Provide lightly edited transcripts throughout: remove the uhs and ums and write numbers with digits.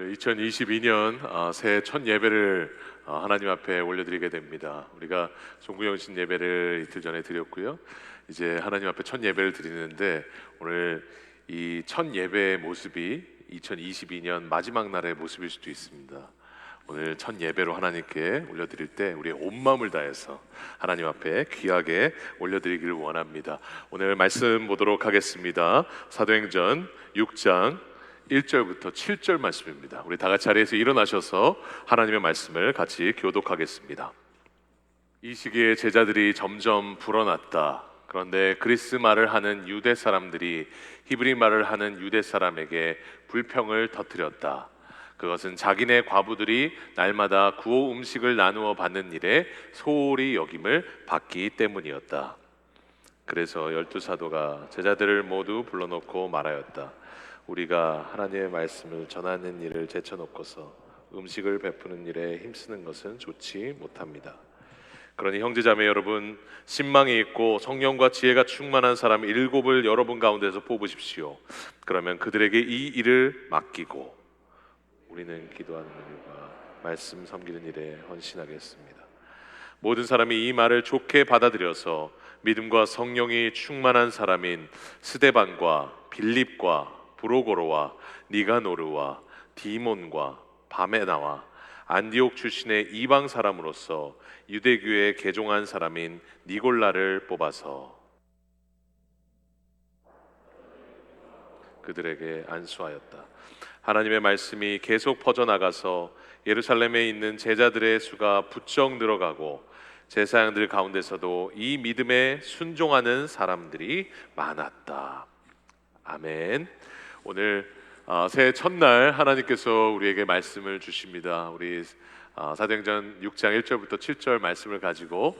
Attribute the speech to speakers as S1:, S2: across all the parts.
S1: 오늘 2022년 새해 첫 예배를 하나님 앞에 올려드리게 됩니다. 우리가 종구영신 예배를 이틀 전에 드렸고요. 이제 하나님 앞에 첫 예배를 드리는데 오늘 이 첫 예배의 모습이 2022년 마지막 날의 모습일 수도 있습니다. 오늘 첫 예배로 하나님께 올려드릴 때 우리의 온 마음을 다해서 하나님 앞에 귀하게 올려드리기를 원합니다. 오늘 말씀 보도록 하겠습니다. 사도행전 6장 1절부터 7절 말씀입니다. 우리 다 같이 자리에서 일어나셔서 하나님의 말씀을 같이 교독하겠습니다. 이 시기에 제자들이 점점 불어났다. 그런데 그리스 말을 하는 유대 사람들이 히브리 말을 하는 유대 사람에게 불평을 터뜨렸다. 그것은 자기네 과부들이 날마다 구호 음식을 나누어 받는 일에 소홀히 여김을 받기 때문이었다. 그래서 12사도가 제자들을 모두 불러놓고 말하였다. 우리가 하나님의 말씀을 전하는 일을 제쳐놓고서 음식을 베푸는 일에 힘쓰는 것은 좋지 못합니다. 그러니 형제자매 여러분, 신망이 있고 성령과 지혜가 충만한 사람 7을 여러분 가운데서 뽑으십시오. 그러면 그들에게 이 일을 맡기고 우리는 기도하는 일과 말씀 섬기는 일에 헌신하겠습니다. 모든 사람이 이 말을 좋게 받아들여서 믿음과 성령이 충만한 사람인 스데반과 빌립과 브로고로와 니가노르와 디몬과 바메나와 안디옥 출신의 이방 사람으로서 유대교에 개종한 사람인 니골라를 뽑아서 그들에게 안수하였다. 하나님의 말씀이 계속 퍼져나가서 예루살렘에 있는 제자들의 수가 부쩍 늘어가고 제사장들 가운데서도 이 믿음에 순종하는 사람들이 많았다. 아멘. 오늘 새해 첫날 하나님께서 우리에게 말씀을 주십니다. 우리 사도행전 6장 1절부터 7절 말씀을 가지고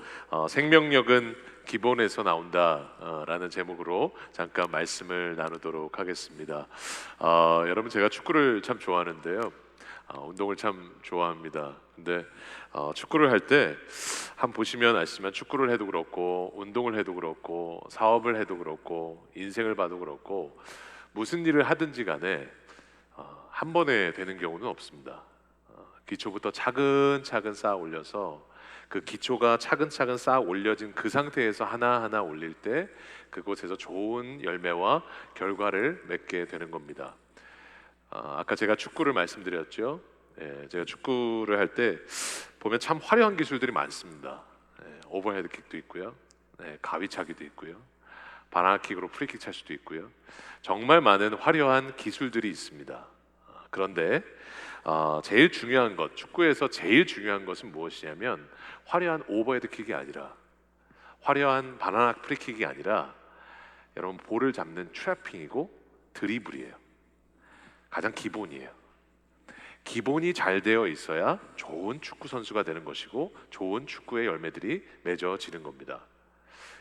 S1: 생명력은 기본에서 나온다 라는 제목으로 잠깐 말씀을 나누도록 하겠습니다. 여러분, 제가 축구를 참 좋아하는데요, 운동을 참 좋아합니다. 근데 축구를 할 때 한번 보시면 아시지만 축구를 해도 그렇고 운동을 해도 그렇고 사업을 해도 그렇고 인생을 봐도 그렇고 무슨 일을 하든지 간에 한 번에 되는 경우는 없습니다. 기초부터 차근차근 쌓아 올려서 그 기초가 차근차근 쌓아 올려진 그 상태에서 하나하나 올릴 때 그곳에서 좋은 열매와 결과를 맺게 되는 겁니다. 아까 제가 축구를 말씀드렸죠. 제가 축구를 할 때 보면 참 화려한 기술들이 많습니다. 오버헤드킥도 있고요, 가위차기도 있고요, 바나나킥으로 프리킥 찰 수도 있고요. 정말 많은 화려한 기술들이 있습니다. 그런데 제일 중요한 것, 축구에서 제일 중요한 것은 무엇이냐면 화려한 오버헤드킥이 아니라, 화려한 바나나 프리킥이 아니라 여러분, 볼을 잡는 트래핑이고 드리블이에요. 가장 기본이에요. 기본이 잘 되어 있어야 좋은 축구 선수가 되는 것이고 좋은 축구의 열매들이 맺어지는 겁니다.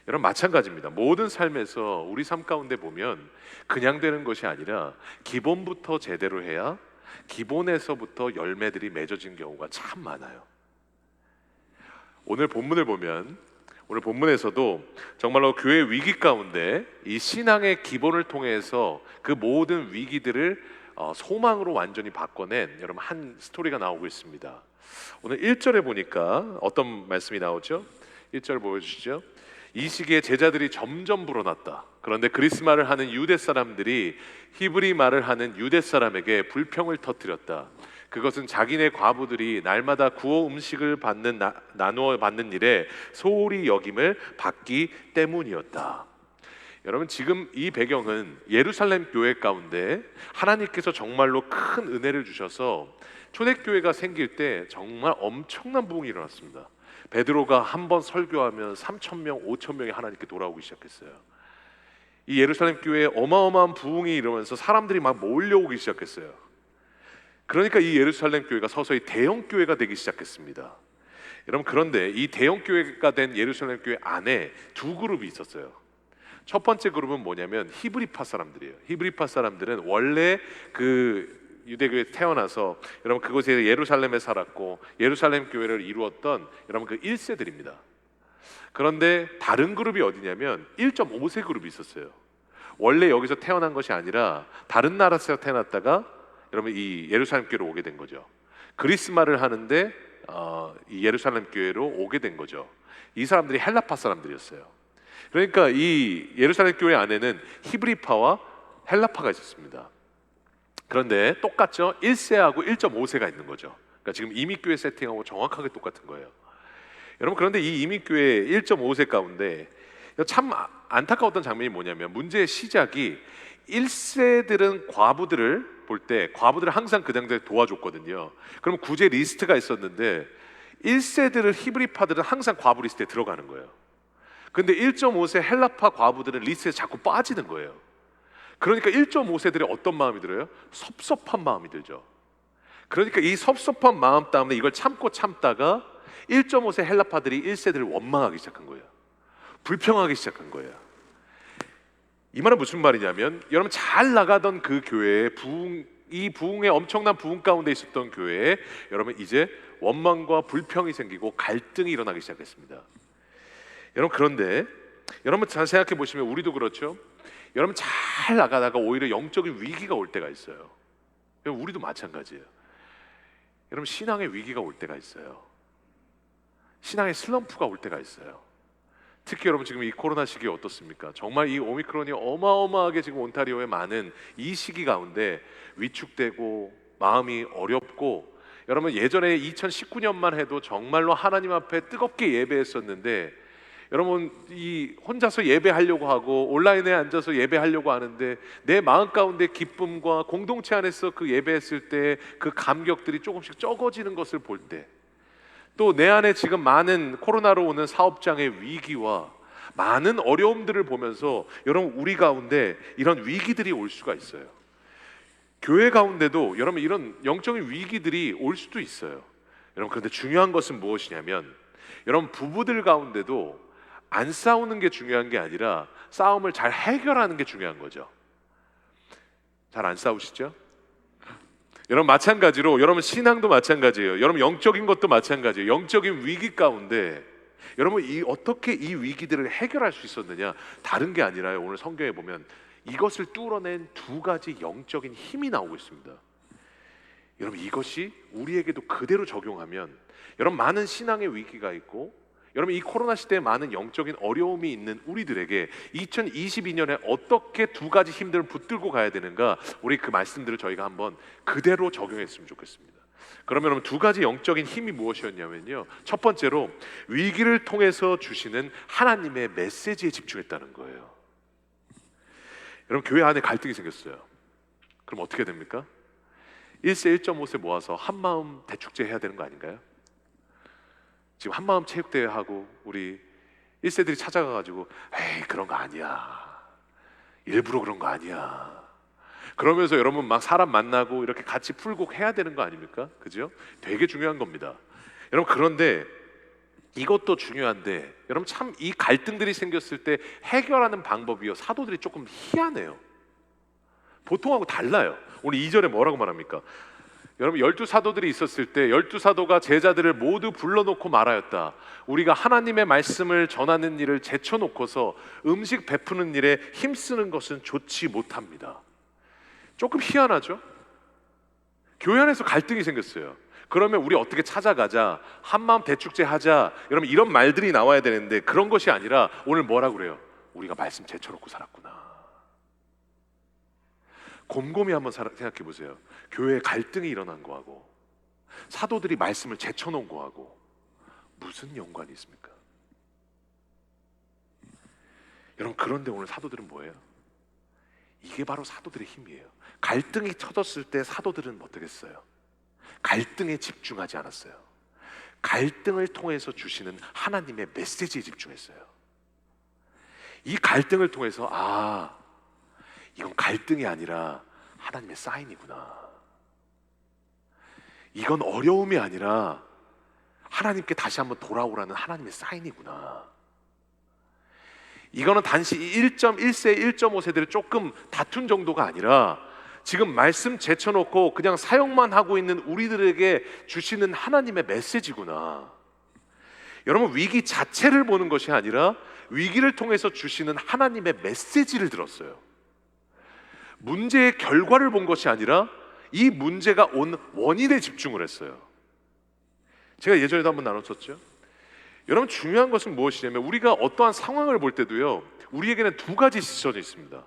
S1: 여러분, 마찬가지입니다. 모든 삶에서 우리 삶 가운데 보면 그냥 되는 것이 아니라 기본부터 제대로 해야 기본에서부터 열매들이 맺어진 경우가 참 많아요. 오늘 본문을 보면 오늘 본문에서도 정말로 교회 위기 가운데 이 신앙의 기본을 통해서 그 모든 위기들을 소망으로 완전히 바꿔낸 여러분 한 스토리가 나오고 있습니다. 오늘 1절에 보니까 어떤 말씀이 나오죠? 1절 보여주시죠. 이 시기에 제자들이 점점 불어났다. 그런데 그리스 말을 하는 유대 사람들이 히브리 말을 하는 유대 사람에게 불평을 터뜨렸다. 그것은 자기네 과부들이 날마다 구호 음식을 나누어 받는 일에 소홀히 여김을 받기 때문이었다. 여러분, 지금 이 배경은 예루살렘 교회 가운데 하나님께서 정말로 큰 은혜를 주셔서 초대교회가 생길 때 정말 엄청난 부흥이 일어났습니다. 베드로가 한 번 설교하면 3,000명, 5,000명이 하나님께 돌아오기 시작했어요. 이 예루살렘 교회에 어마어마한 부흥이 일어나면서 사람들이 막 몰려오기 시작했어요. 그러니까 이 예루살렘 교회가 서서히 대형 교회가 되기 시작했습니다. 여러분, 그런데 이 대형 교회가 된 예루살렘 교회 안에 두 그룹이 있었어요. 첫 번째 그룹은 뭐냐면 히브리파 사람들이에요. 히브리파 사람들은 원래 그 유대교에 태어나서 여러분 그곳에 예루살렘에 살았고 예루살렘 교회를 이루었던 여러분 그 1세들입니다. 그런데 다른 그룹이 어디냐면 1.5세 그룹이 있었어요. 원래 여기서 태어난 것이 아니라 다른 나라에서 태어났다가 여러분 이 예루살렘 교회로 오게 된 거죠. 그리스 말을 하는데 이 예루살렘 교회로 오게 된 거죠. 이 사람들이 헬라파 사람들이었어요. 그러니까 이 예루살렘 교회 안에는 히브리파와 헬라파가 있었습니다. 그런데 똑같죠. 1세하고 1.5세가 있는 거죠. 그러니까 지금 이민교회 세팅하고 정확하게 똑같은 거예요. 여러분, 그런데 이 이민교회 1.5세 가운데 참 안타까웠던 장면이 뭐냐면, 문제의 시작이 1세들은 과부들을 볼 때 과부들을 항상 그 당시에 도와줬거든요. 그럼 구제 리스트가 있었는데 1세들을 히브리파들은 항상 과부 리스트에 들어가는 거예요. 근데 1.5세 헬라파 과부들은 리스트에 자꾸 빠지는 거예요. 그러니까 1.5세들이 어떤 마음이 들어요? 섭섭한 마음이 들죠. 그러니까 이 섭섭한 마음 때문에 이걸 참다가 1.5세 헬라파들이 1세들을 원망하기 시작한 거예요. 불평하기 시작한 거예요. 이 말은 무슨 말이냐면, 여러분 잘 나가던 그 교회에 이 부흥의 엄청난 부흥 가운데 있었던 교회에 여러분 이제 원망과 불평이 생기고 갈등이 일어나기 시작했습니다. 여러분, 그런데 여러분 잘 생각해 보시면 우리도 그렇죠. 여러분 잘 나가다가 오히려 영적인 위기가 올 때가 있어요. 우리도 마찬가지예요. 여러분 신앙의 위기가 올 때가 있어요. 신앙의 슬럼프가 올 때가 있어요. 특히 여러분 지금 이 코로나 시기에 어떻습니까? 정말 이 오미크론이 어마어마하게 지금 온타리오에 많은 이 시기 가운데 위축되고 마음이 어렵고, 여러분 예전에 2019년만 해도 정말로 하나님 앞에 뜨겁게 예배했었는데, 여러분 이 혼자서 예배하려고 하고 온라인에 앉아서 예배하려고 하는데 내 마음 가운데 기쁨과 공동체 안에서 그 예배했을 때 그 감격들이 조금씩 적어지는 것을 볼 때, 또 내 안에 지금 많은 코로나로 오는 사업장의 위기와 많은 어려움들을 보면서 여러분 우리 가운데 이런 위기들이 올 수가 있어요. 교회 가운데도 여러분 이런 영적인 위기들이 올 수도 있어요. 여러분, 그런데 중요한 것은 무엇이냐면, 여러분 부부들 가운데도 안 싸우는 게 중요한 게 아니라 싸움을 잘 해결하는 게 중요한 거죠. 잘 안 싸우시죠? 여러분 마찬가지로 여러분 신앙도 마찬가지예요. 여러분 영적인 것도 마찬가지예요. 영적인 위기 가운데 여러분 어떻게 이 위기들을 해결할 수 있었느냐? 다른 게 아니라요, 오늘 성경에 보면 이것을 뚫어낸 두 가지 영적인 힘이 나오고 있습니다. 여러분 이것이 우리에게도 그대로 적용하면, 여러분 많은 신앙의 위기가 있고 여러분 이 코로나 시대에 많은 영적인 어려움이 있는 우리들에게 2022년에 어떻게 두 가지 힘들을 붙들고 가야 되는가, 우리 그 말씀들을 저희가 한번 그대로 적용했으면 좋겠습니다. 그러면 여러분 두 가지 영적인 힘이 무엇이었냐면요, 첫 번째로 위기를 통해서 주시는 하나님의 메시지에 집중했다는 거예요. 여러분 교회 안에 갈등이 생겼어요. 그럼 어떻게 됩니까? 1세 1.5세 모아서 한마음 대축제 해야 되는 거 아닌가요? 지금 한마음 체육대회 하고 우리 1세들이 찾아가가지고 에이 그런 거 아니야, 일부러 그런 거 아니야, 그러면서 여러분 막 사람 만나고 이렇게 같이 풀고 해야 되는 거 아닙니까? 그죠? 되게 중요한 겁니다. 여러분, 그런데 이것도 중요한데 여러분 참 이 갈등들이 생겼을 때 해결하는 방법이요, 사도들이 조금 희한해요. 보통하고 달라요. 오늘 2절에 뭐라고 말합니까? 여러분 12사도들이 있었을 때 12사도가 제자들을 모두 불러놓고 말하였다. 우리가 하나님의 말씀을 전하는 일을 제쳐놓고서 음식 베푸는 일에 힘쓰는 것은 좋지 못합니다. 조금 희한하죠? 교회 안에서 갈등이 생겼어요. 그러면 우리 어떻게 찾아가자, 한마음 대축제 하자, 여러분 이런 말들이 나와야 되는데 그런 것이 아니라 오늘 뭐라고 그래요? 우리가 말씀 제쳐놓고 살았구나. 곰곰이 한번 생각해 보세요. 교회에 갈등이 일어난 거하고 사도들이 말씀을 제쳐놓은 거하고 무슨 연관이 있습니까? 여러분, 그런데 오늘 사도들은 뭐예요? 이게 바로 사도들의 힘이에요. 갈등이 터졌을 때 사도들은 어떻게 했어요? 갈등에 집중하지 않았어요. 갈등을 통해서 주시는 하나님의 메시지에 집중했어요. 이 갈등을 통해서 이건 갈등이 아니라 하나님의 사인이구나. 이건 어려움이 아니라 하나님께 다시 한번 돌아오라는 하나님의 사인이구나. 이거는 단지 1.1세, 1.5세들을 조금 다툰 정도가 아니라 지금 말씀 제쳐놓고 그냥 사용만 하고 있는 우리들에게 주시는 하나님의 메시지구나. 여러분, 위기 자체를 보는 것이 아니라 위기를 통해서 주시는 하나님의 메시지를 들었어요. 문제의 결과를 본 것이 아니라 이 문제가 온 원인에 집중을 했어요. 제가 예전에도 한번 나눴었죠. 여러분, 중요한 것은 무엇이냐면 우리가 어떠한 상황을 볼 때도요, 우리에게는 두 가지 시선이 있습니다.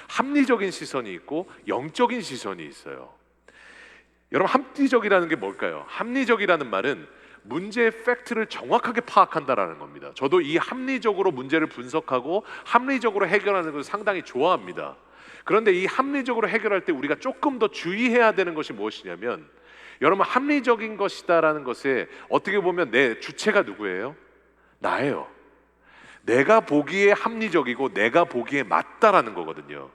S1: 합리적인 시선이 있고 영적인 시선이 있어요. 여러분, 합리적이라는 게 뭘까요? 합리적이라는 말은 문제의 팩트를 정확하게 파악한다라는 겁니다. 저도 이 합리적으로 문제를 분석하고 합리적으로 해결하는 것을 상당히 좋아합니다. 그런데 이 합리적으로 해결할 때 우리가 조금 더 주의해야 되는 것이 무엇이냐면, 여러분, 합리적인 것이다라는 것에 어떻게 보면 내 주체가 누구예요? 나예요. 내가 보기에 합리적이고 내가 보기에 맞다라는 거거든요.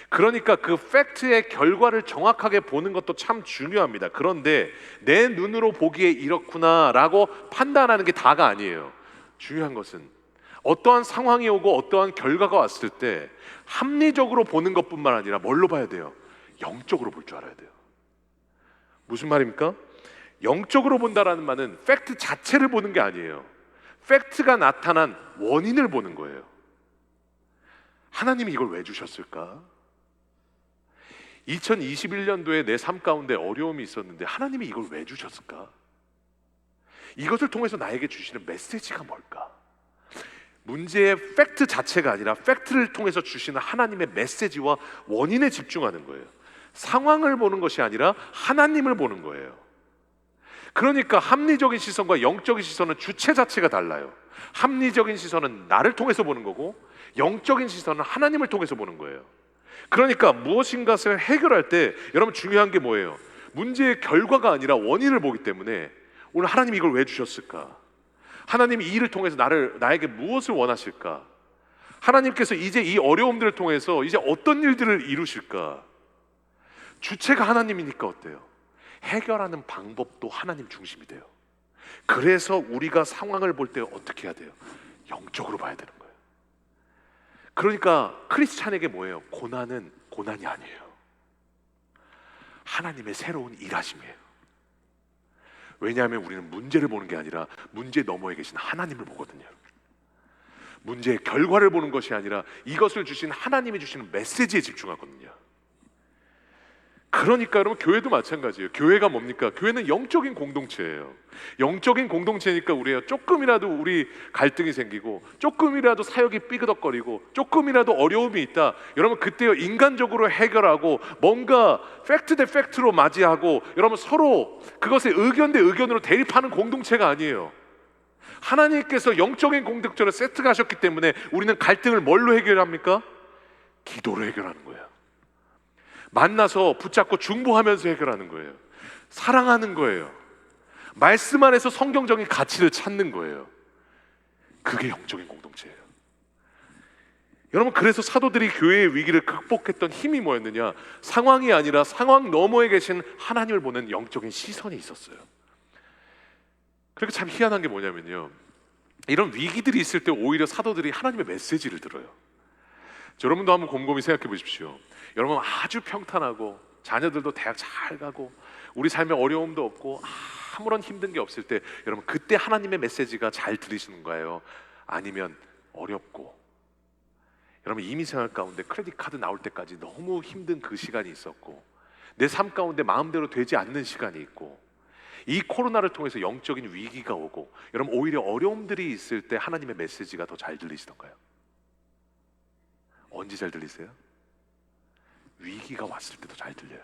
S1: 그러니까 그 팩트의 결과를 정확하게 보는 것도 참 중요합니다. 그런데 내 눈으로 보기에 이렇구나라고 판단하는 게 다가 아니에요. 중요한 것은 어떠한 상황이 오고 어떠한 결과가 왔을 때 합리적으로 보는 것뿐만 아니라 뭘로 봐야 돼요? 영적으로 볼 줄 알아야 돼요. 무슨 말입니까? 영적으로 본다라는 말은 팩트 자체를 보는 게 아니에요. 팩트가 나타난 원인을 보는 거예요. 하나님이 이걸 왜 주셨을까? 2021년도에 내 삶 가운데 어려움이 있었는데 하나님이 이걸 왜 주셨을까? 이것을 통해서 나에게 주시는 메시지가 뭘까? 문제의 팩트 자체가 아니라 팩트를 통해서 주시는 하나님의 메시지와 원인에 집중하는 거예요. 상황을 보는 것이 아니라 하나님을 보는 거예요. 그러니까 합리적인 시선과 영적인 시선은 주체 자체가 달라요. 합리적인 시선은 나를 통해서 보는 거고 영적인 시선은 하나님을 통해서 보는 거예요. 그러니까 무엇인가를 해결할 때 여러분, 중요한 게 뭐예요? 문제의 결과가 아니라 원인을 보기 때문에 오늘 하나님이 이걸 왜 주셨을까? 하나님이 이 일을 통해서 나에게 무엇을 원하실까? 하나님께서 이제 이 어려움들을 통해서 이제 어떤 일들을 이루실까? 주체가 하나님이니까 어때요? 해결하는 방법도 하나님 중심이 돼요. 그래서 우리가 상황을 볼 때 어떻게 해야 돼요? 영적으로 봐야 되는 거예요. 그러니까 크리스찬에게 뭐예요? 고난은 고난이 아니에요. 하나님의 새로운 일하심이에요. 왜냐하면 우리는 문제를 보는 게 아니라 문제 너머에 계신 하나님을 보거든요. 문제의 결과를 보는 것이 아니라 이것을 주신 하나님이 주시는 메시지에 집중하거든요. 그러니까 여러분, 교회도 마찬가지예요. 교회가 뭡니까? 교회는 영적인 공동체예요. 영적인 공동체니까 우리가 조금이라도 우리 갈등이 생기고 조금이라도 사역이 삐그덕거리고 조금이라도 어려움이 있다, 여러분, 그때요 인간적으로 해결하고 뭔가 팩트 대 팩트로 맞이하고 여러분 서로 그것에 의견 대 의견으로 대립하는 공동체가 아니에요. 하나님께서 영적인 공동체를 세트가 하셨기 때문에 우리는 갈등을 뭘로 해결합니까? 기도로 해결하는 거예요. 만나서 붙잡고 중보하면서 해결하는 거예요. 사랑하는 거예요. 말씀 안에서 성경적인 가치를 찾는 거예요. 그게 영적인 공동체예요. 여러분, 그래서 사도들이 교회의 위기를 극복했던 힘이 뭐였느냐? 상황이 아니라 상황 너머에 계신 하나님을 보는 영적인 시선이 있었어요. 그렇게 참 희한한 게 뭐냐면요, 이런 위기들이 있을 때 오히려 사도들이 하나님의 메시지를 들어요. 여러분도 한번 곰곰이 생각해 보십시오. 여러분, 아주 평탄하고 자녀들도 대학 잘 가고 우리 삶에 어려움도 없고 아무런 힘든 게 없을 때 여러분, 그때 하나님의 메시지가 잘 들리시는 거예요? 아니면 어렵고 여러분, 이민 생활 가운데 크레딧 카드 나올 때까지 너무 힘든 그 시간이 있었고 내 삶 가운데 마음대로 되지 않는 시간이 있고 이 코로나를 통해서 영적인 위기가 오고 여러분, 오히려 어려움들이 있을 때 하나님의 메시지가 더 잘 들리시던가요? 언제 잘 들리세요? 위기가 왔을 때도 잘 들려요.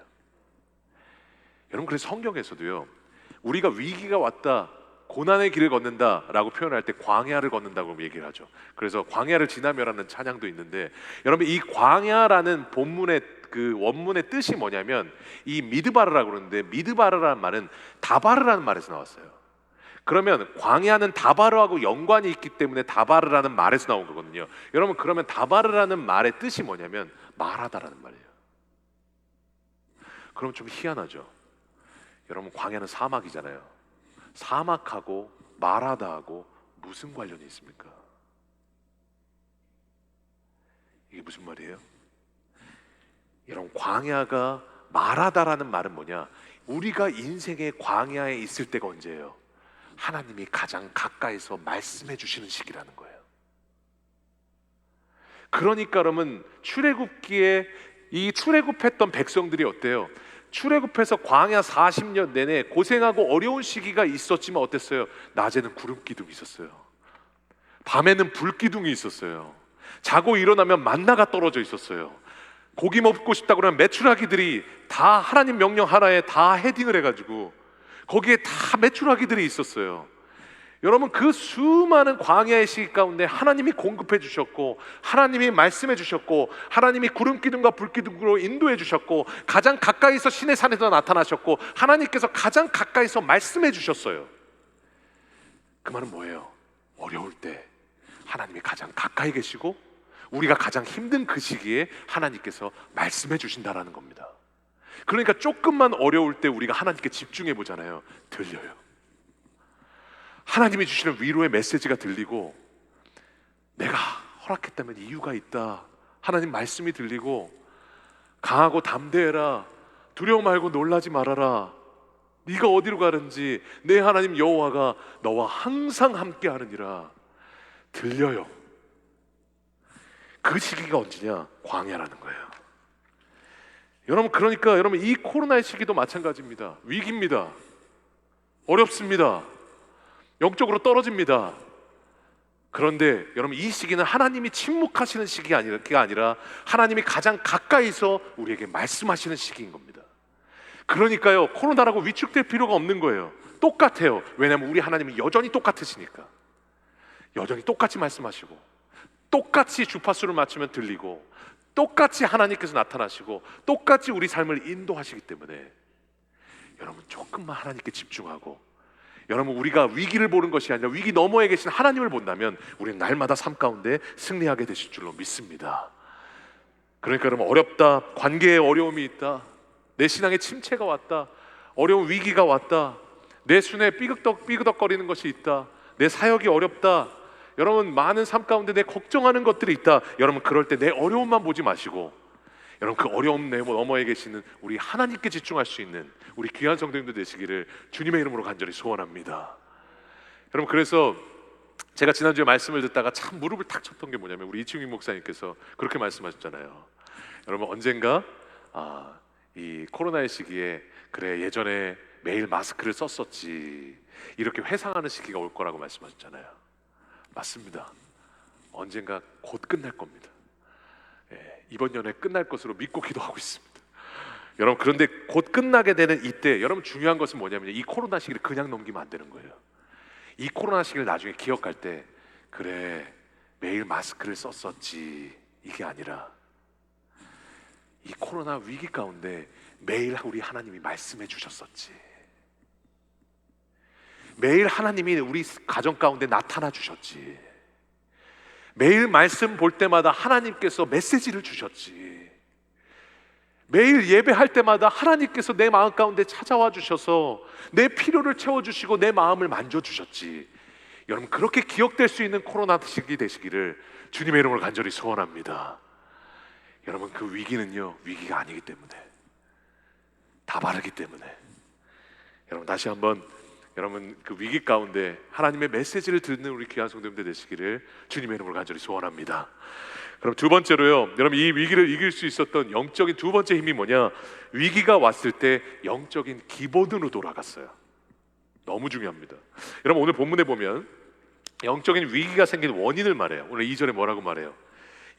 S1: 여러분, 그래서 성경에서도요, 우리가 위기가 왔다, 고난의 길을 걷는다라고 표현할 때 광야를 걷는다고 얘기를 하죠. 그래서 광야를 지나며라는 찬양도 있는데, 여러분, 이 광야라는 본문의 그 원문의 뜻이 뭐냐면 이 미드바르라고 그러는데, 미드바르라는 말은 다바르라는 말에서 나왔어요. 그러면 광야는 다바르하고 연관이 있기 때문에 다바르라는 말에서 나온 거거든요. 여러분, 그러면 다바르라는 말의 뜻이 뭐냐면 말하다라는 말이에요. 그럼 좀 희한하죠. 여러분, 광야는 사막이잖아요. 사막하고 말하다하고 무슨 관련이 있습니까? 이게 무슨 말이에요? 여러분, 광야가 말하다라는 말은 뭐냐? 우리가 인생의 광야에 있을 때가 언제예요? 하나님이 가장 가까이서 말씀해 주시는 시기라는 거예요. 그러니까 여러분, 출애굽기에 이 출애굽했던 백성들이 어때요? 출애굽해서 광야 40년 내내 고생하고 어려운 시기가 있었지만 어땠어요? 낮에는 구름 기둥이 있었어요. 밤에는 불 기둥이 있었어요. 자고 일어나면 만나가 떨어져 있었어요. 고기 먹고 싶다고 그러면 메추라기들이 다 하나님 명령 하나에 다 헤딩을 해가지고 거기에 다 메추라기들이 있었어요. 여러분, 그 수많은 광야의 시기 가운데 하나님이 공급해 주셨고, 하나님이 말씀해 주셨고, 하나님이 구름 기둥과 불 기둥으로 인도해 주셨고, 가장 가까이서 시내 산에서 나타나셨고, 하나님께서 가장 가까이서 말씀해 주셨어요. 그 말은 뭐예요? 어려울 때 하나님이 가장 가까이 계시고, 우리가 가장 힘든 그 시기에 하나님께서 말씀해 주신다라는 겁니다. 그러니까 조금만 어려울 때 우리가 하나님께 집중해 보잖아요. 들려요. 하나님이 주시는 위로의 메시지가 들리고, 내가 허락했다면 이유가 있다, 하나님 말씀이 들리고, 강하고 담대해라, 두려워 말고 놀라지 말아라, 네가 어디로 가는지 내 하나님 여호와가 너와 항상 함께 하느니라, 들려요. 그 시기가 언제냐? 광야라는 거예요. 여러분, 그러니까 여러분, 이 코로나의 시기도 마찬가지입니다. 위기입니다. 어렵습니다. 영적으로 떨어집니다. 그런데 여러분, 이 시기는 하나님이 침묵하시는 시기가 아니라 하나님이 가장 가까이서 우리에게 말씀하시는 시기인 겁니다. 그러니까요, 코로나라고 위축될 필요가 없는 거예요. 똑같아요. 왜냐하면 우리 하나님이 여전히 똑같으시니까. 여전히 똑같이 말씀하시고, 똑같이 주파수를 맞추면 들리고, 똑같이 하나님께서 나타나시고, 똑같이 우리 삶을 인도하시기 때문에 여러분, 조금만 하나님께 집중하고, 여러분, 우리가 위기를 보는 것이 아니라 위기 너머에 계신 하나님을 본다면 우리는 날마다 삶 가운데 승리하게 되실 줄로 믿습니다. 그러니까 여러분, 어렵다, 관계에 어려움이 있다, 내 신앙에 침체가 왔다, 어려운 위기가 왔다, 내 순에 삐그덕거리는 것이 있다, 내 사역이 어렵다, 여러분, 많은 삶 가운데 내 걱정하는 것들이 있다. 여러분, 그럴 때 내 어려움만 보지 마시고, 여러분, 그 어려움 너머에 계시는 우리 하나님께 집중할 수 있는 우리 귀한 성도님들 되시기를 주님의 이름으로 간절히 소원합니다. 여러분, 그래서 제가 지난주에 말씀을 듣다가 참 무릎을 탁 쳤던 게 뭐냐면, 우리 이충익 목사님께서 그렇게 말씀하셨잖아요. 여러분, 언젠가 이 코로나의 시기에, 그래, 예전에 매일 마스크를 썼었지, 이렇게 회상하는 시기가 올 거라고 말씀하셨잖아요. 맞습니다. 언젠가 곧 끝날 겁니다. 이번 연에 끝날 것으로 믿고 기도하고 있습니다. 여러분, 그런데 곧 끝나게 되는 이때, 여러분, 중요한 것은 뭐냐면, 이 코로나 시기를 그냥 넘기면 안 되는 거예요. 이 코로나 시기를 나중에 기억할 때, 그래, 매일 마스크를 썼었지, 이게 아니라 이 코로나 위기 가운데 매일 우리 하나님이 말씀해 주셨었지, 매일 하나님이 우리 가정 가운데 나타나 주셨지, 매일 말씀 볼 때마다 하나님께서 메시지를 주셨지, 매일 예배할 때마다 하나님께서 내 마음 가운데 찾아와 주셔서 내 필요를 채워주시고 내 마음을 만져주셨지. 여러분, 그렇게 기억될 수 있는 코로나 시기 되시기를 주님의 이름으로 간절히 소원합니다. 여러분, 그 위기는요, 위기가 아니기 때문에, 다 바르기 때문에, 여러분, 다시 한번 여러분, 그 위기 가운데 하나님의 메시지를 듣는 우리 귀한 성도님들 되시기를 주님의 이름으로 간절히 소원합니다. 그럼 두 번째로요, 여러분, 이 위기를 이길 수 있었던 영적인 두 번째 힘이 뭐냐? 위기가 왔을 때 영적인 기본으로 돌아갔어요. 너무 중요합니다. 여러분, 오늘 본문에 보면 영적인 위기가 생긴 원인을 말해요. 오늘 2절에 뭐라고 말해요?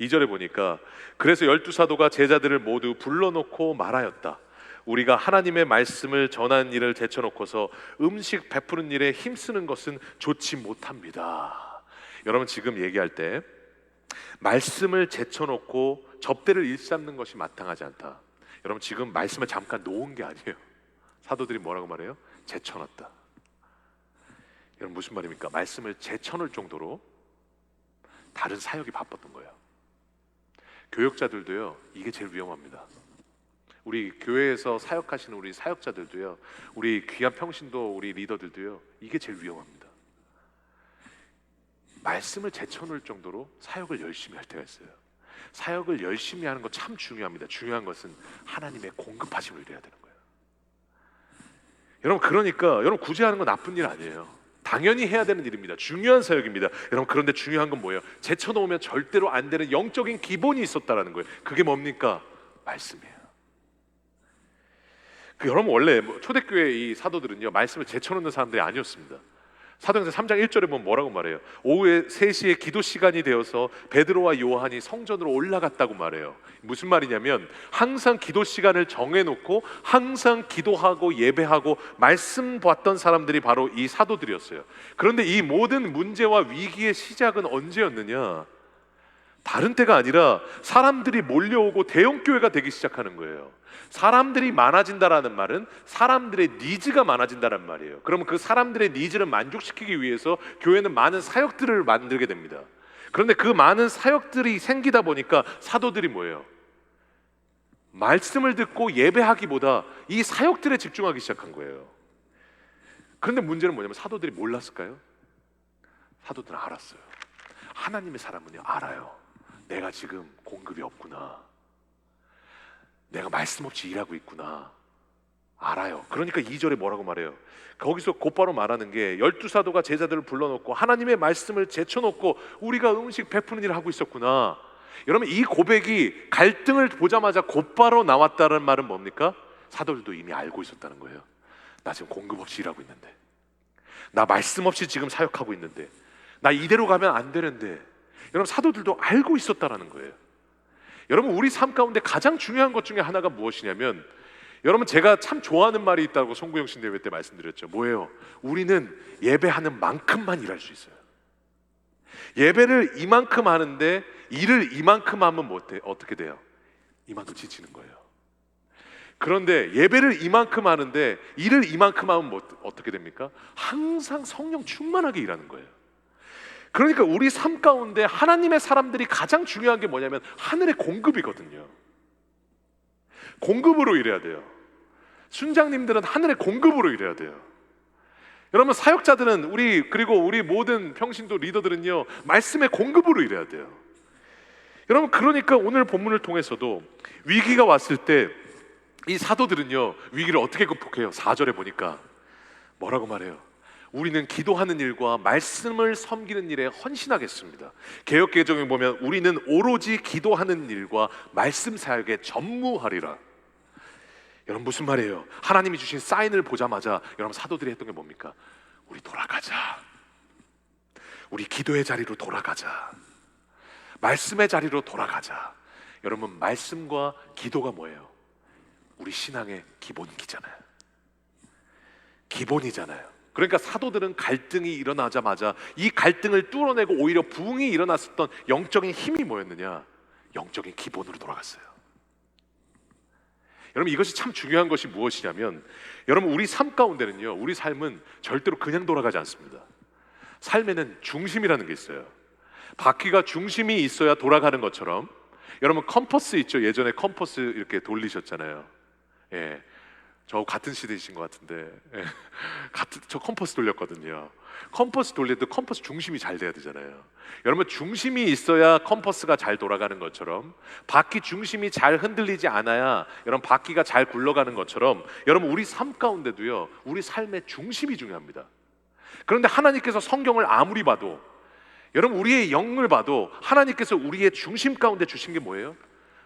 S1: 2절에 보니까, 그래서 12사도가 제자들을 모두 불러놓고 말하였다. 우리가 하나님의 말씀을 전하는 일을 제쳐놓고서 음식 베푸는 일에 힘쓰는 것은 좋지 못합니다. 여러분, 지금 얘기할 때 말씀을 제쳐놓고 접대를 일삼는 것이 마땅하지 않다. 여러분, 지금 말씀을 잠깐 놓은 게 아니에요. 사도들이 뭐라고 말해요? 제쳐놨다. 여러분, 무슨 말입니까? 말씀을 제쳐놓을 정도로 다른 사역이 바빴던 거예요. 교역자들도요, 이게 제일 위험합니다. 우리 교회에서 사역하시는 우리 사역자들도요, 우리 귀한 평신도 우리 리더들도요, 이게 제일 위험합니다. 말씀을 제쳐놓을 정도로 사역을 열심히 할 때가 있어요. 사역을 열심히 하는 거 참 중요합니다. 중요한 것은 하나님의 공급하심을 이래야 되는 거예요. 여러분, 그러니까 여러분, 구제하는 건 나쁜 일 아니에요. 당연히 해야 되는 일입니다. 중요한 사역입니다. 여러분, 그런데 중요한 건 뭐예요? 제쳐놓으면 절대로 안 되는 영적인 기본이 있었다라는 거예요. 그게 뭡니까? 말씀이에요. 여러분 원래 초대교회 이 사도들은요 말씀을 제쳐놓는 사람들이 아니었습니다. 사도행전 3장 1절에 보면 뭐라고 말해요? 오후에 3시에 기도 시간이 되어서 베드로와 요한이 성전으로 올라갔다고 말해요. 무슨 말이냐면 항상 기도 시간을 정해놓고 항상 기도하고 예배하고 말씀 봤던 사람들이 바로 이 사도들이었어요. 그런데 이 모든 문제와 위기의 시작은 언제였느냐? 다른 때가 아니라 사람들이 몰려오고 대형교회가 되기 시작하는 거예요. 사람들이 많아진다라는 말은 사람들의 니즈가 많아진다는 말이에요. 그러면 그 사람들의 니즈를 만족시키기 위해서 교회는 많은 사역들을 만들게 됩니다. 그런데 그 많은 사역들이 생기다 보니까 사도들이 뭐예요? 말씀을 듣고 예배하기보다 이 사역들에 집중하기 시작한 거예요. 그런데 문제는 뭐냐면 사도들이 몰랐을까요? 사도들은 알았어요. 하나님의 사람은요 알아요. 내가 지금 공급이 없구나. 내가 말씀 없이 일하고 있구나. 알아요. 그러니까 2절에 뭐라고 말해요? 거기서 곧바로 말하는 게 12사도가 제자들을 불러놓고 하나님의 말씀을 제쳐놓고 우리가 음식 베푸는 일을 하고 있었구나. 여러분 이 고백이 갈등을 보자마자 곧바로 나왔다는 말은 뭡니까? 사도들도 이미 알고 있었다는 거예요. 나 지금 공급 없이 일하고 있는데, 나 말씀 없이 지금 사역하고 있는데, 나 이대로 가면 안 되는데. 여러분 사도들도 알고 있었다라는 거예요. 여러분 우리 삶 가운데 가장 중요한 것 중에 하나가 무엇이냐면, 여러분 제가 참 좋아하는 말이 있다고 송구영 신 대회 때 말씀드렸죠. 뭐예요? 우리는 예배하는 만큼만 일할 수 있어요. 예배를 이만큼 하는데 일을 이만큼 하면 어떻게 돼요? 이만큼 지치는 거예요. 그런데 예배를 이만큼 하는데 일을 이만큼 하면 어떻게 됩니까? 항상 성령 충만하게 일하는 거예요. 그러니까 우리 삶 가운데 하나님의 사람들이 가장 중요한 게 뭐냐면 하늘의 공급이거든요. 공급으로 일해야 돼요. 순장님들은 하늘의 공급으로 일해야 돼요. 여러분 사역자들은 그리고 우리 모든 평신도 리더들은요 말씀의 공급으로 일해야 돼요. 여러분 그러니까 오늘 본문을 통해서도 위기가 왔을 때 이 사도들은요 위기를 어떻게 극복해요? 4절에 보니까 뭐라고 말해요? 우리는 기도하는 일과 말씀을 섬기는 일에 헌신하겠습니다. 개역개정에 보면 우리는 오로지 기도하는 일과 말씀 사역에 전무하리라. 여러분 무슨 말이에요? 하나님이 주신 사인을 보자마자 여러분 사도들이 했던 게 뭡니까? 우리 돌아가자. 우리 기도의 자리로 돌아가자. 말씀의 자리로 돌아가자. 여러분 말씀과 기도가 뭐예요? 우리 신앙의 기본기잖아요. 기본이잖아요. 그러니까 사도들은 갈등이 일어나자마자 이 갈등을 뚫어내고 오히려 부흥이 일어났었던 영적인 힘이 뭐였느냐? 영적인 기본으로 돌아갔어요. 여러분 이것이 참 중요한 것이 무엇이냐면 여러분 우리 삶 가운데는요 우리 삶은 절대로 그냥 돌아가지 않습니다. 삶에는 중심이라는 게 있어요. 바퀴가 중심이 있어야 돌아가는 것처럼 여러분 컴퍼스 있죠? 예전에 컴퍼스 이렇게 돌리셨잖아요. 예, 저 같은 시대이신 것 같은데 저 컴퍼스 돌렸거든요. 컴퍼스 돌릴 때 컴퍼스 중심이 잘 돼야 되잖아요. 여러분 중심이 있어야 컴퍼스가 잘 돌아가는 것처럼 바퀴 중심이 잘 흔들리지 않아야 여러분 바퀴가 잘 굴러가는 것처럼 여러분 우리 삶 가운데도요 우리 삶의 중심이 중요합니다. 그런데 하나님께서 성경을 아무리 봐도 여러분 우리의 영을 봐도 하나님께서 우리의 중심 가운데 주신 게 뭐예요?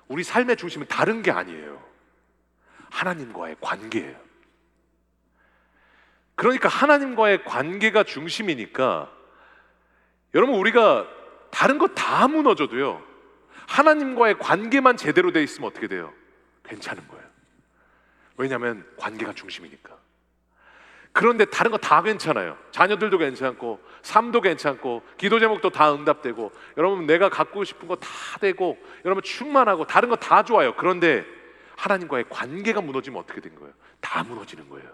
S1: 우리 삶의 중심은 다른 게 아니에요. 하나님과의 관계예요. 그러니까 하나님과의 관계가 중심이니까 여러분 우리가 다른 거 다 무너져도요 하나님과의 관계만 제대로 돼 있으면 어떻게 돼요? 괜찮은 거예요. 왜냐하면 관계가 중심이니까. 그런데 다른 거 다 괜찮아요. 자녀들도 괜찮고 삶도 괜찮고 기도 제목도 다 응답되고 여러분 내가 갖고 싶은 거 다 되고 여러분 충만하고 다른 거 다 좋아요. 그런데 하나님과의 관계가 무너지면 어떻게 된 거예요? 다 무너지는 거예요.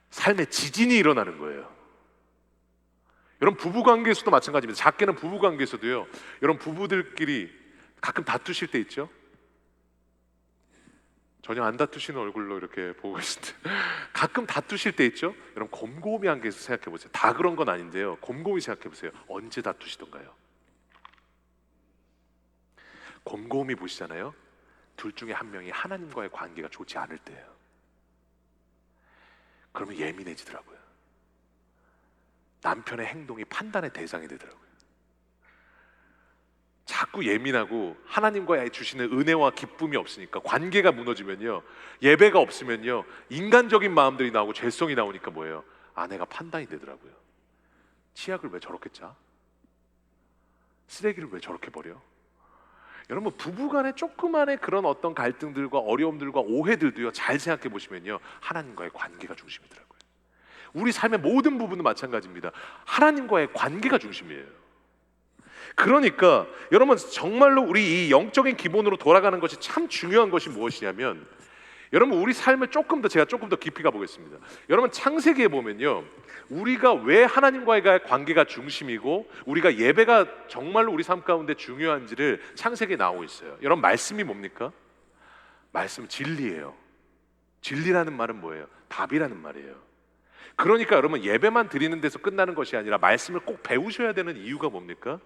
S1: 삶에 지진이 일어나는 거예요. 여러분 부부관계에서도 마찬가지입니다. 작게는 부부관계에서도요 여러분 부부들끼리 가끔 다투실 때 있죠? 전혀 안 다투시는 얼굴로 이렇게 보고 계신데 가끔 다투실 때 있죠? 여러분 곰곰이 관계에서 생각해 보세요. 다 그런 건 아닌데요 곰곰이 생각해 보세요. 언제 다투시던가요? 곰곰이 보시잖아요. 둘 중에 한 명이 하나님과의 관계가 좋지 않을 때예요. 그러면 예민해지더라고요. 남편의 행동이 판단의 대상이 되더라고요. 자꾸 예민하고 하나님과 주시는 은혜와 기쁨이 없으니까, 관계가 무너지면요, 예배가 없으면요, 인간적인 마음들이 나오고 죄성이 나오니까 뭐예요? 아내가 판단이 되더라고요. 치약을 왜 저렇게 짜? 쓰레기를 왜 저렇게 버려? 여러분, 부부간의 조그만의 그런 어떤 갈등들과 어려움들과 오해들도요, 잘 생각해 보시면요, 하나님과의 관계가 중심이더라고요. 우리 삶의 모든 부분도 마찬가지입니다. 하나님과의 관계가 중심이에요. 그러니까 여러분, 정말로 우리 이 영적인 기본으로 돌아가는 것이 참 중요한 것이 무엇이냐면, 여러분, 우리 삶을 제가 조금 더 깊이 가보겠습니다. 여러분, 창세기에 보면요, 우리가 왜 하나님과의 관계가 중심이고 우리가 예배가 정말로 우리 삶 가운데 중요한지를 창세기에 나오고 있어요. 여러분, 말씀이 뭡니까? 말씀 진리예요. 진리라는 말은 뭐예요? 답이라는 말이에요. 그러니까 여러분, 예배만 드리는 데서 끝나는 것이 아니라 말씀을 꼭 배우셔야 되는 이유가 뭡니까?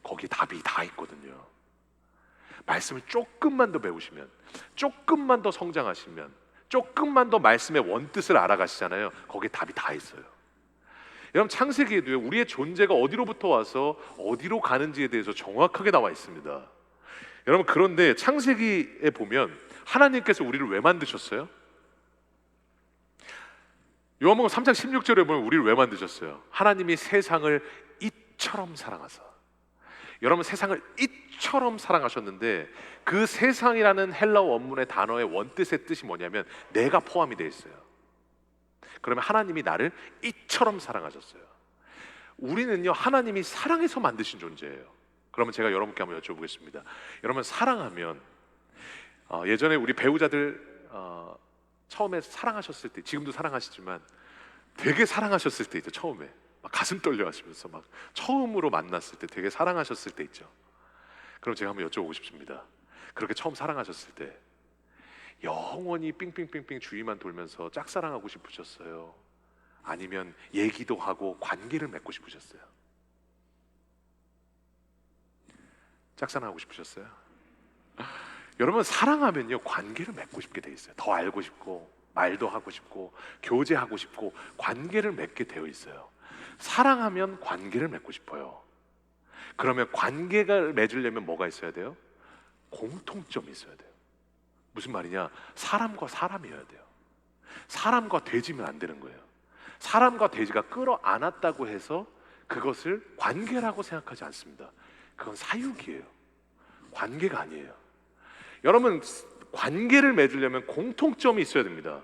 S1: 거기에 답이 다 있거든요. 말씀을 조금만 더 배우시면, 조금만 더 성장하시면, 조금만 더 말씀의 원뜻을 알아가시잖아요. 거기에 답이 다 있어요. 여러분, 창세기에도요, 우리의 존재가 어디로부터 와서 어디로 가는지에 대해서 정확하게 나와 있습니다. 여러분, 그런데 창세기에 보면 하나님께서 우리를 왜 만드셨어요? 요한복음 3장 16절에 보면 우리를 왜 만드셨어요? 하나님이 세상을 이처럼 사랑하사. 여러분, 세상을 이처럼 사랑하셨는데, 그 세상이라는 헬라어 원문의 단어의 원뜻의 뜻이 뭐냐면 내가 포함이 되어 있어요. 그러면 하나님이 나를 이처럼 사랑하셨어요. 우리는요, 하나님이 사랑해서 만드신 존재예요. 그러면 제가 여러분께 한번 여쭤보겠습니다. 여러분, 사랑하면 예전에 우리 배우자들 처음에 사랑하셨을 때, 지금도 사랑하시지만 되게 사랑하셨을 때 있죠. 처음에 막 가슴 떨려 하시면서 막 처음으로 만났을 때 되게 사랑하셨을 때 있죠. 그럼 제가 한번 여쭤보고 싶습니다. 그렇게 처음 사랑하셨을 때 영원히 삥삥삥삥 주위만 돌면서 짝사랑하고 싶으셨어요? 아니면 얘기도 하고 관계를 맺고 싶으셨어요? 짝사랑하고 싶으셨어요? 여러분, 사랑하면요, 관계를 맺고 싶게 돼 있어요. 더 알고 싶고, 말도 하고 싶고, 교제하고 싶고, 관계를 맺게 되어 있어요. 사랑하면 관계를 맺고 싶어요. 그러면 관계를 맺으려면 뭐가 있어야 돼요? 공통점이 있어야 돼요. 무슨 말이냐? 사람과 사람이어야 돼요. 사람과 돼지면 안 되는 거예요. 사람과 돼지가 끌어안았다고 해서 그것을 관계라고 생각하지 않습니다. 그건 사육이에요. 관계가 아니에요. 여러분, 관계를 맺으려면 공통점이 있어야 됩니다.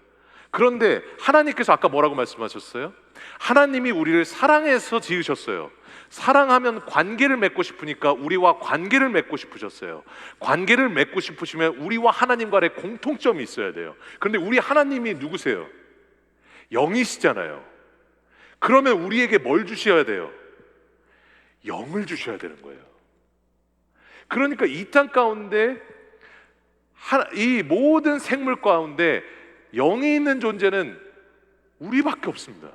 S1: 그런데 하나님께서 아까 뭐라고 말씀하셨어요? 하나님이 우리를 사랑해서 지으셨어요. 사랑하면 관계를 맺고 싶으니까 우리와 관계를 맺고 싶으셨어요. 관계를 맺고 싶으시면 우리와 하나님 간에 공통점이 있어야 돼요. 그런데 우리 하나님이 누구세요? 영이시잖아요. 그러면 우리에게 뭘 주셔야 돼요? 영을 주셔야 되는 거예요. 그러니까 이 땅 가운데 이 모든 생물 가운데 영이 있는 존재는 우리밖에 없습니다.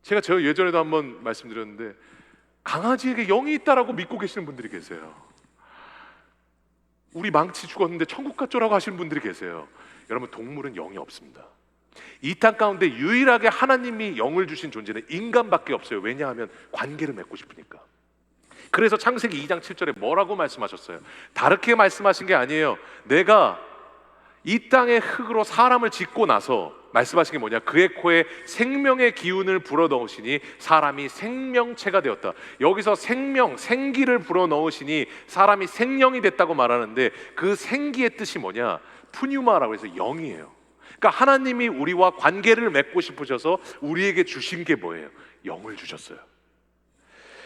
S1: 제가 예전에도 한번 말씀드렸는데, 강아지에게 영이 있다라고 믿고 계시는 분들이 계세요. 우리 망치 죽었는데 천국 갔죠라고 하시는 분들이 계세요. 여러분, 동물은 영이 없습니다. 이 땅 가운데 유일하게 하나님이 영을 주신 존재는 인간밖에 없어요. 왜냐하면 관계를 맺고 싶으니까. 그래서 창세기 2장 7절에 뭐라고 말씀하셨어요? 다르게 말씀하신 게 아니에요. 내가 이 땅의 흙으로 사람을 짓고 나서 말씀하신 게 뭐냐? 그의 코에 생명의 기운을 불어넣으시니 사람이 생명체가 되었다. 여기서 생명, 생기를 불어넣으시니 사람이 생명이 됐다고 말하는데, 그 생기의 뜻이 뭐냐? 푸뉴마라고 해서 영이에요. 그러니까 하나님이 우리와 관계를 맺고 싶으셔서 우리에게 주신 게 뭐예요? 영을 주셨어요.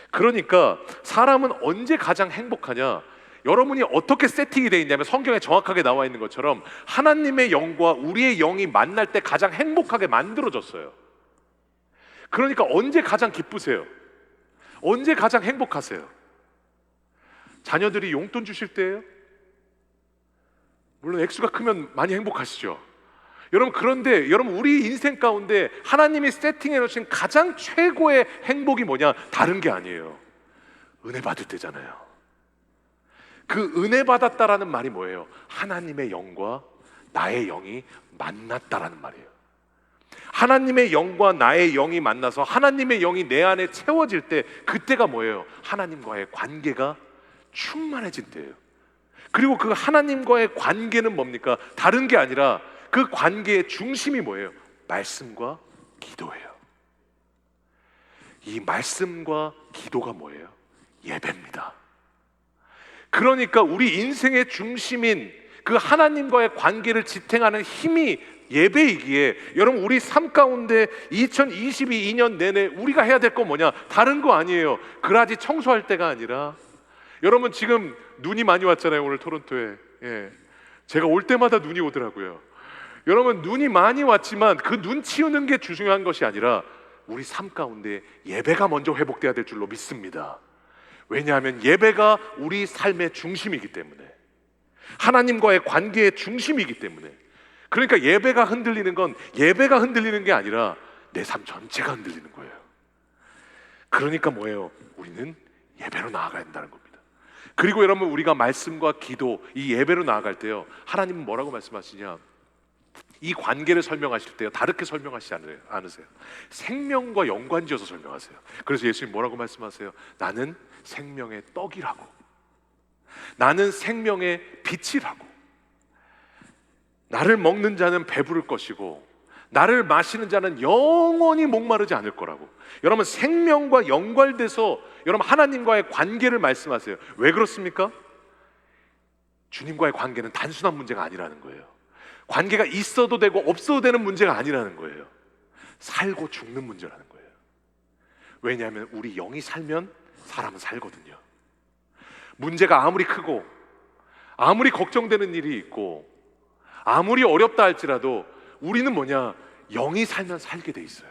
S1: 그러니까 사람은 언제 가장 행복하냐? 여러분이 어떻게 세팅이 되어 있냐면, 성경에 정확하게 나와 있는 것처럼 하나님의 영과 우리의 영이 만날 때 가장 행복하게 만들어졌어요. 그러니까 언제 가장 기쁘세요? 언제 가장 행복하세요? 자녀들이 용돈 주실 때예요? 물론 액수가 크면 많이 행복하시죠. 여러분, 그런데 여러분, 우리 인생 가운데 하나님이 세팅해 놓으신 가장 최고의 행복이 뭐냐? 다른 게 아니에요. 은혜 받을 때잖아요. 그 은혜 받았다라는 말이 뭐예요? 하나님의 영과 나의 영이 만났다라는 말이에요. 하나님의 영과 나의 영이 만나서 하나님의 영이 내 안에 채워질 때, 그때가 뭐예요? 하나님과의 관계가 충만해진 때예요. 그리고 그 하나님과의 관계는 뭡니까? 다른 게 아니라 그 관계의 중심이 뭐예요? 말씀과 기도예요. 이 말씀과 기도가 뭐예요? 예배입니다. 그러니까 우리 인생의 중심인 그 하나님과의 관계를 지탱하는 힘이 예배이기에, 여러분 우리 삶 가운데 2022년 내내 우리가 해야 될 건 뭐냐? 다른 거 아니에요. 그라지 청소할 때가 아니라, 여러분 지금 눈이 많이 왔잖아요. 오늘 토론토에. 제가 올 때마다 눈이 오더라고요. 여러분 눈이 많이 왔지만 그 눈 치우는 게 중요한 것이 아니라 우리 삶 가운데 예배가 먼저 회복돼야 될 줄로 믿습니다. 왜냐하면 예배가 우리 삶의 중심이기 때문에, 하나님과의 관계의 중심이기 때문에. 그러니까 예배가 흔들리는 건 예배가 흔들리는 게 아니라 내 삶 전체가 흔들리는 거예요. 그러니까 뭐예요? 우리는 예배로 나아가야 된다는 겁니다. 그리고 여러분 우리가 말씀과 기도, 이 예배로 나아갈 때요, 하나님은 뭐라고 말씀하시냐? 이 관계를 설명하실 때요, 다르게 설명하시지 않으세요. 생명과 연관지어서 설명하세요. 그래서 예수님 뭐라고 말씀하세요? 나는 생명의 떡이라고, 나는 생명의 빛이라고, 나를 먹는 자는 배부를 것이고 나를 마시는 자는 영원히 목마르지 않을 거라고. 여러분 생명과 연관돼서 여러분 하나님과의 관계를 말씀하세요. 왜 그렇습니까? 주님과의 관계는 단순한 문제가 아니라는 거예요. 관계가 있어도 되고 없어도 되는 문제가 아니라는 거예요. 살고 죽는 문제라는 거예요. 왜냐하면 우리 영이 살면 사람은 살거든요. 문제가 아무리 크고 아무리 걱정되는 일이 있고 아무리 어렵다 할지라도 우리는 뭐냐? 영이 살면 살게 돼 있어요.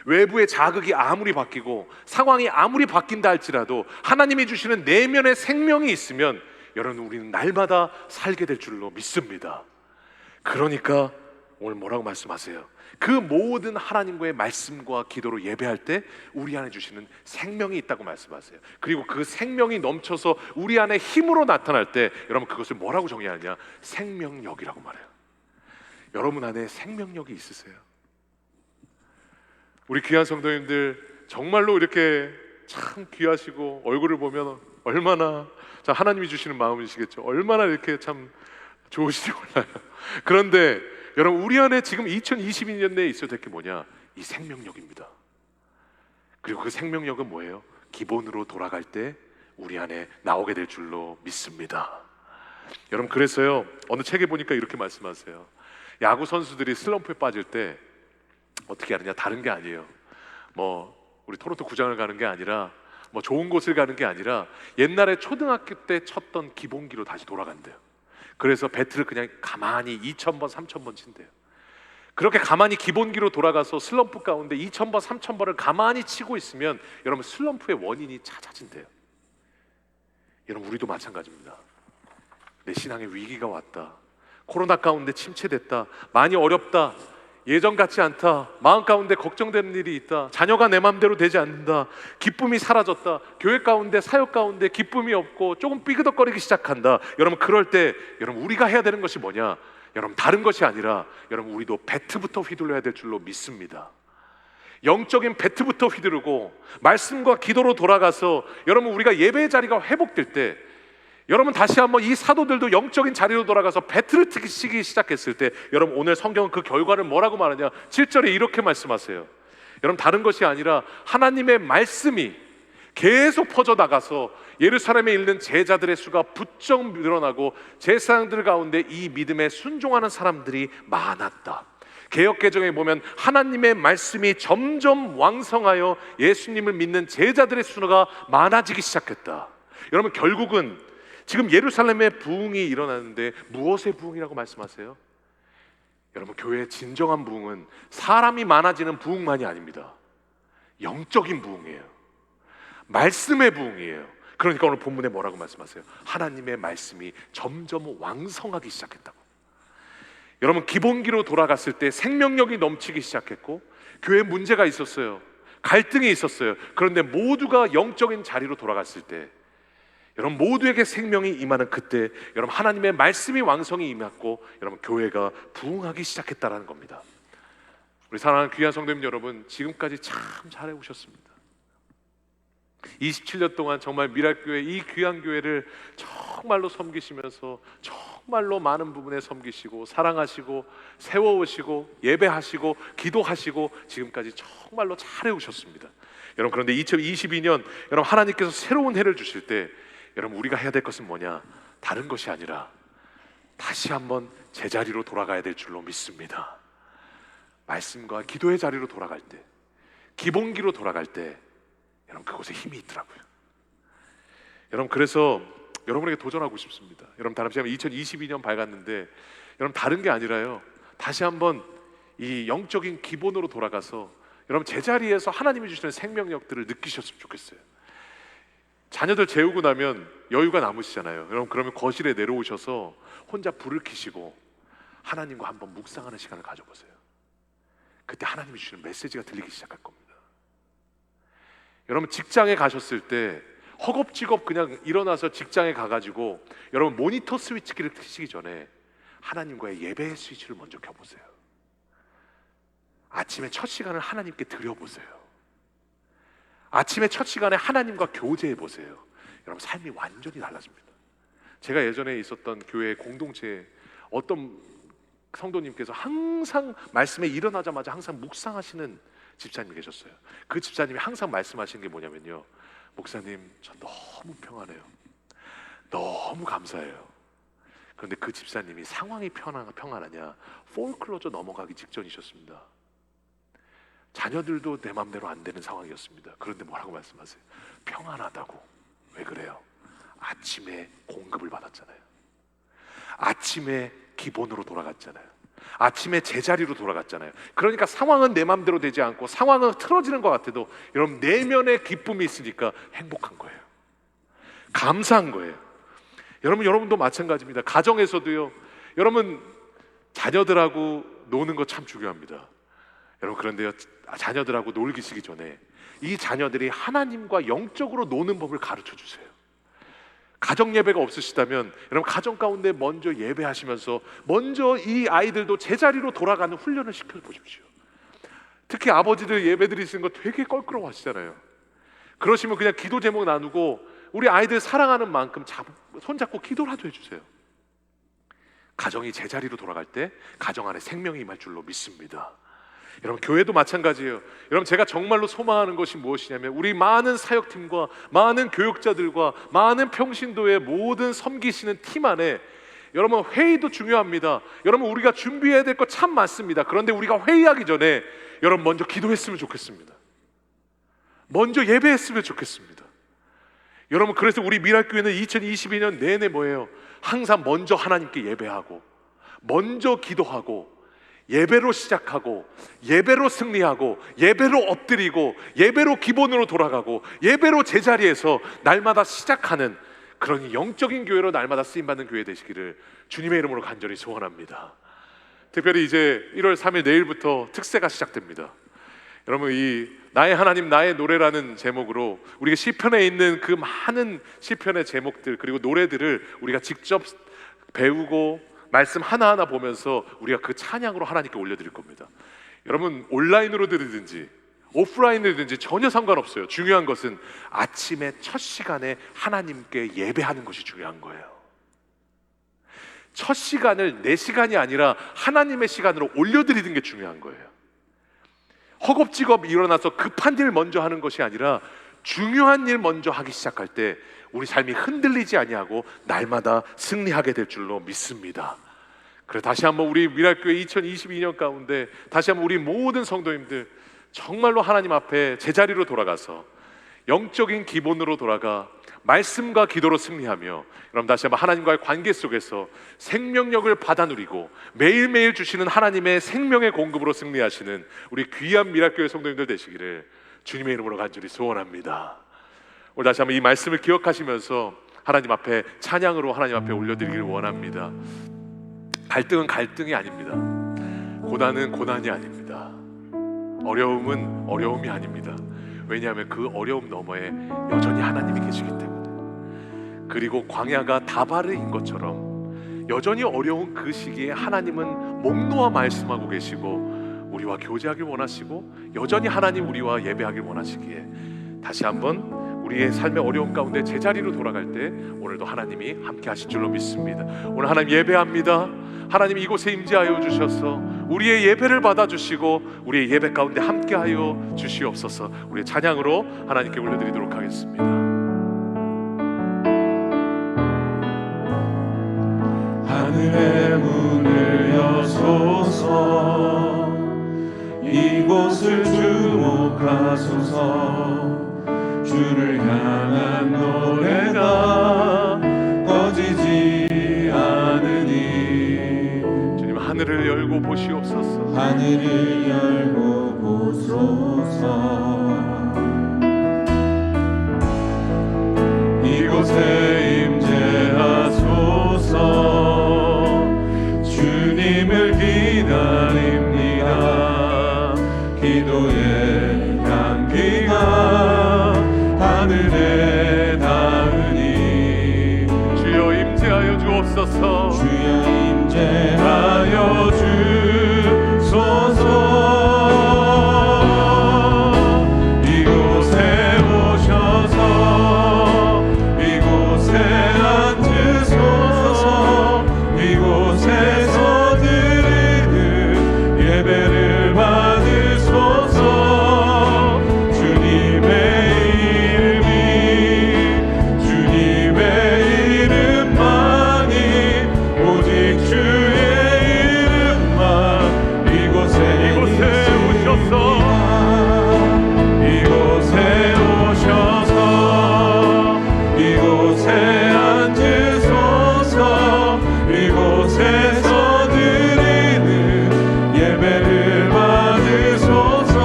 S1: 외부의 자극이 아무리 바뀌고 상황이 아무리 바뀐다 할지라도 하나님이 주시는 내면의 생명이 있으면 여러분 우리는 날마다 살게 될 줄로 믿습니다. 그러니까 오늘 뭐라고 말씀하세요? 그 모든 하나님과의 말씀과 기도로 예배할 때 우리 안에 주시는 생명이 있다고 말씀하세요. 그리고 그 생명이 넘쳐서 우리 안에 힘으로 나타날 때 여러분 그것을 뭐라고 정의하느냐? 생명력이라고 말해요. 여러분 안에 생명력이 있으세요? 우리 귀한 성도님들 정말로 이렇게 참 귀하시고 얼굴을 보면 얼마나, 자 하나님이 주시는 마음이시겠죠. 얼마나 이렇게 참 좋으실지 몰라요. 그런데 여러분 우리 안에 지금 2022년 내에 있어야 될 게 뭐냐? 이 생명력입니다. 그리고 그 생명력은 뭐예요? 기본으로 돌아갈 때 우리 안에 나오게 될 줄로 믿습니다. 여러분 그래서요 어느 책에 보니까 이렇게 말씀하세요. 야구 선수들이 슬럼프에 빠질 때 어떻게 하느냐? 다른 게 아니에요. 뭐 우리 토론토 구장을 가는 게 아니라 뭐 좋은 곳을 가는 게 아니라 옛날에 초등학교 때 쳤던 기본기로 다시 돌아간대요. 그래서 배트를 그냥 가만히 2000번, 3000번 친대요. 그렇게 가만히 기본기로 돌아가서 슬럼프 가운데 2000번, 3000번을 가만히 치고 있으면 여러분 슬럼프의 원인이 찾아진대요. 여러분 우리도 마찬가지입니다. 내 신앙에 위기가 왔다, 코로나 가운데 침체됐다, 많이 어렵다, 예전 같지 않다, 마음 가운데 걱정되는 일이 있다, 자녀가 내 마음대로 되지 않는다, 기쁨이 사라졌다, 교회 가운데 사역 가운데 기쁨이 없고 조금 삐그덕거리기 시작한다. 여러분 그럴 때 여러분 우리가 해야 되는 것이 뭐냐? 여러분 다른 것이 아니라 여러분 우리도 배트부터 휘둘러야 될 줄로 믿습니다. 영적인 배트부터 휘두르고 말씀과 기도로 돌아가서 여러분 우리가 예배의 자리가 회복될 때 여러분 다시 한번 이 사도들도 영적인 자리로 돌아가서 배틀을 치기 시작했을 때 여러분 오늘 성경은 그 결과를 뭐라고 말하냐? 7절에 이렇게 말씀하세요. 여러분 다른 것이 아니라 하나님의 말씀이 계속 퍼져나가서 예루살렘에 있는 제자들의 수가 부쩍 늘어나고 제사장들 가운데 이 믿음에 순종하는 사람들이 많았다. 개역개정에 보면 하나님의 말씀이 점점 왕성하여 예수님을 믿는 제자들의 수가 많아지기 시작했다. 여러분 결국은 지금 예루살렘의 부흥이 일어나는데 무엇의 부흥이라고 말씀하세요? 여러분 교회의 진정한 부흥은 사람이 많아지는 부흥만이 아닙니다. 영적인 부흥이에요. 말씀의 부흥이에요. 그러니까 오늘 본문에 뭐라고 말씀하세요? 하나님의 말씀이 점점 왕성하기 시작했다고. 여러분 기본기로 돌아갔을 때 생명력이 넘치기 시작했고 교회에 문제가 있었어요. 갈등이 있었어요. 그런데 모두가 영적인 자리로 돌아갔을 때 여러분 모두에게 생명이 임하는 그때 여러분 하나님의 말씀이 왕성히 임했고 여러분 교회가 부흥하기 시작했다라는 겁니다. 우리 사랑하는 귀한 성도님 여러분 지금까지 참 잘해 오셨습니다. 27년 동안 정말 미랄교회, 이 귀한 교회를 정말로 섬기시면서 정말로 많은 부분에 섬기시고 사랑하시고 세워오시고 예배하시고 기도하시고 지금까지 정말로 잘해 오셨습니다. 여러분, 그런데 2022년 여러분, 하나님께서 새로운 해를 주실 때 여러분, 우리가 해야 될 것은 뭐냐? 다른 것이 아니라 다시 한번 제자리로 돌아가야 될 줄로 믿습니다. 말씀과 기도의 자리로 돌아갈 때, 기본기로 돌아갈 때 여러분, 그곳에 힘이 있더라고요. 여러분, 그래서 여러분에게 도전하고 싶습니다. 여러분, 다음 시간에 2022년 밝았는데 여러분, 다른 게 아니라요, 다시 한번 이 영적인 기본으로 돌아가서 여러분, 제자리에서 하나님이 주시는 생명력들을 느끼셨으면 좋겠어요. 자녀들 재우고 나면 여유가 남으시잖아요. 여러분, 그러면 거실에 내려오셔서 혼자 불을 켜시고 하나님과 한번 묵상하는 시간을 가져보세요. 그때 하나님이 주시는 메시지가 들리기 시작할 겁니다. 여러분, 직장에 가셨을 때 허겁지겁 그냥 일어나서 직장에 가가지고 여러분, 모니터 스위치기를 켜시기 전에 하나님과의 예배의 스위치를 먼저 켜보세요. 아침에 첫 시간을 하나님께 드려보세요. 아침에 첫 시간에 하나님과 교제해보세요. 여러분, 삶이 완전히 달라집니다. 제가 예전에 있었던 교회 공동체에 어떤 성도님께서 항상 말씀에 일어나자마자 항상 묵상하시는 집사님이 계셨어요. 그 집사님이 항상 말씀하시는 게 뭐냐면요, 목사님, 저 너무 평안해요. 너무 감사해요. 그런데 그 집사님이 상황이 평안하냐, 폴클로저 넘어가기 직전이셨습니다. 자녀들도 내 맘대로 안 되는 상황이었습니다. 그런데 뭐라고 말씀하세요? 평안하다고. 왜 그래요? 아침에 공급을 받았잖아요. 아침에 기본으로 돌아갔잖아요. 아침에 제자리로 돌아갔잖아요. 그러니까 상황은 내 맘대로 되지 않고 상황은 틀어지는 것 같아도 여러분, 내면의 기쁨이 있으니까 행복한 거예요. 감사한 거예요. 여러분도 마찬가지입니다. 가정에서도요, 여러분, 자녀들하고 노는 거 참 중요합니다. 여러분, 그런데요, 자녀들하고 놀기시기 전에 이 자녀들이 하나님과 영적으로 노는 법을 가르쳐 주세요. 가정 예배가 없으시다면 여러분, 가정 가운데 먼저 예배하시면서 먼저 이 아이들도 제자리로 돌아가는 훈련을 시켜보십시오. 특히 아버지들 예배 드리시는 거 되게 껄끄러워 하시잖아요. 그러시면 그냥 기도 제목 나누고 우리 아이들 사랑하는 만큼 손잡고 기도라도 해주세요. 가정이 제자리로 돌아갈 때 가정 안에 생명이 임할 줄로 믿습니다. 여러분, 교회도 마찬가지예요. 여러분, 제가 정말로 소망하는 것이 무엇이냐면 우리 많은 사역팀과 많은 교육자들과 많은 평신도의 모든 섬기시는 팀 안에 여러분, 회의도 중요합니다. 여러분, 우리가 준비해야 될 것 참 많습니다. 그런데 우리가 회의하기 전에 여러분, 먼저 기도했으면 좋겠습니다. 먼저 예배했으면 좋겠습니다. 여러분, 그래서 우리 미랄교회는 2022년 내내 뭐예요? 항상 먼저 하나님께 예배하고 먼저 기도하고 예배로 시작하고 예배로 승리하고 예배로 엎드리고 예배로 기본으로 돌아가고 예배로 제자리에서 날마다 시작하는 그런 영적인 교회로 날마다 쓰임받는 교회 되시기를 주님의 이름으로 간절히 소원합니다. 특별히 이제 1월 3일 내일부터 특세가 시작됩니다. 여러분, 이 나의 하나님 나의 노래라는 제목으로 우리가 시편에 있는 그 많은 시편의 제목들 그리고 노래들을 우리가 직접 배우고 말씀 하나하나 보면서 우리가 그 찬양으로 하나님께 올려드릴 겁니다. 여러분, 온라인으로 들으든지 오프라인으로 들으든지 전혀 상관없어요. 중요한 것은 아침에 첫 시간에 하나님께 예배하는 것이 중요한 거예요. 첫 시간을 내 시간이 아니라 하나님의 시간으로 올려드리는 게 중요한 거예요. 허겁지겁 일어나서 급한 일 먼저 하는 것이 아니라 중요한 일 먼저 하기 시작할 때 우리 삶이 흔들리지 아니하고 날마다 승리하게 될 줄로 믿습니다. 그래, 다시 한번 우리 미랄교회 2022년 가운데 다시 한번 우리 모든 성도님들 정말로 하나님 앞에 제자리로 돌아가서 영적인 기본으로 돌아가 말씀과 기도로 승리하며 여러분, 다시 한번 하나님과의 관계 속에서 생명력을 받아 누리고 매일매일 주시는 하나님의 생명의 공급으로 승리하시는 우리 귀한 미랄교회 성도님들 되시기를 주님의 이름으로 간절히 소원합니다. 오늘 다시 한번 이 말씀을 기억하시면서 하나님 앞에 찬양으로 하나님 앞에 올려드리기를 원합니다. 갈등은 갈등이 아닙니다. 고난은 고난이 아닙니다. 어려움은 어려움이 아닙니다. 왜냐하면 그 어려움 너머에 여전히 하나님이 계시기 때문에. 그리고 광야가 다바르인 것처럼 여전히 어려운 그 시기에 하나님은 목 놓아 말씀하고 계시고 우리와 교제하길 원하시고 여전히 하나님 우리와 예배하길 원하시기에 다시 한번 우리의 삶의 어려움 가운데 제자리로 돌아갈 때 오늘도 하나님이 함께 하실 줄로 믿습니다. 오늘 하나님 예배합니다. 하나님 이곳에 임재하여 주셔서 우리의 예배를 받아주시고 우리의 예배 가운데 함께하여 주시옵소서. 우리의 찬양으로 하나님께 올려드리도록 하겠습니다.
S2: 하늘의 문을 여소서, 이곳을 주목하소서. 주를 향한 노래가 꺼지지 않으니
S1: 주님 하늘을 열고 보시옵소서.
S2: 하늘을 열고 보소서. 이곳에 임재하소서. 주님을 기다립니다. 기도의 향기가 하늘에 닿으니
S1: 주여 임재하여 주옵소서.
S2: 주여 임재하여 주소서. 이곳에 오셔서 이곳에 앉으소서. 이곳에서 드리는 예배를 받으소서. 주님의 이름이 주님의 이름만이 오직 주의 이름만 이곳에 오셔서 이곳에 오셔서 이곳에 앉으소서. 이곳에서 드리는 예배를 받으소서.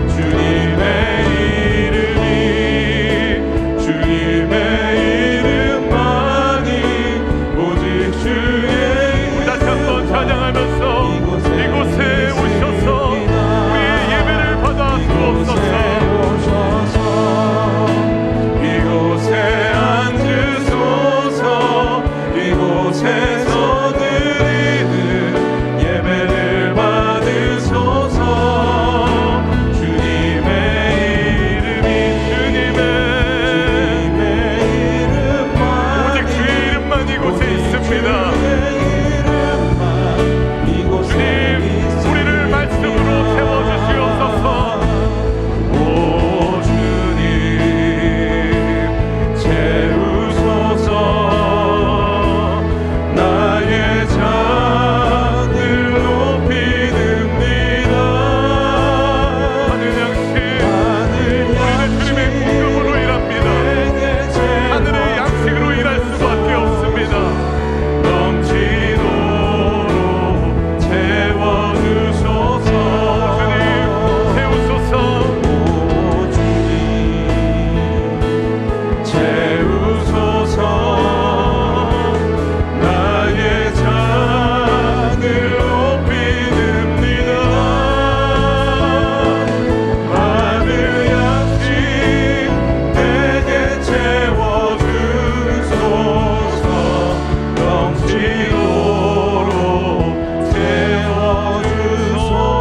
S2: 주님의 이름이 주님의 이름만이 오직 주의
S1: 우리 다시 한번 찬양하면서 이곳에 오셔서 우리의 예배를 받아 주옵소서.
S2: 이곳에 앉으소서. 이곳에서 드리는 예배를 받으소서. 주님의 이름이 주님의 이름만
S1: 오직 주의 이름만 이곳에 있습니다. 주님 우리를 말씀으로 세워주시옵소서.
S2: 오 주님 채우소서. 나의 잔을 높이 듭니다.
S1: 하늘 양식 우리는 주님의 공급으로 일합니다. 하늘의 양식으로 일할 수밖에 없습니다.
S2: 넘치도록 채워주소서.
S1: 주님 세우소서.
S2: 오 주님 채우소서. 나의 잔을 높이 듭니다. 하늘 양식 내게 채워주소서. 넘치도록